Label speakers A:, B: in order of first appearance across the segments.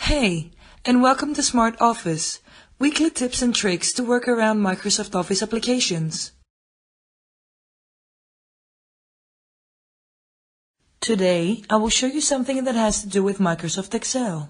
A: Hey, and welcome to Smart Office, weekly tips and tricks to work around Microsoft Office applications. Today, I will show you something that has to do with Microsoft Excel.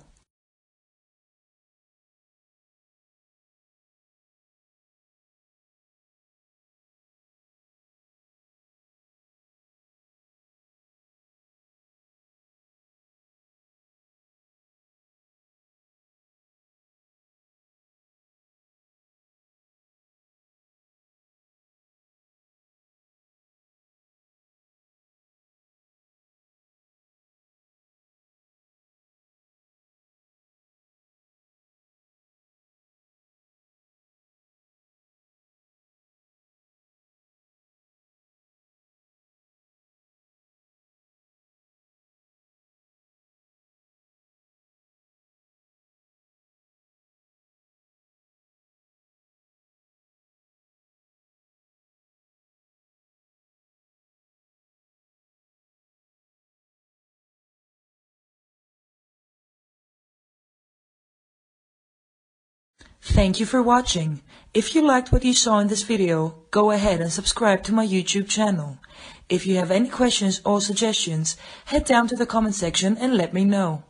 A: Thank you for watching. If you liked what you saw in this video, go ahead and subscribe to my YouTube channel. If you have any questions or suggestions, head down to the comment section and let me know.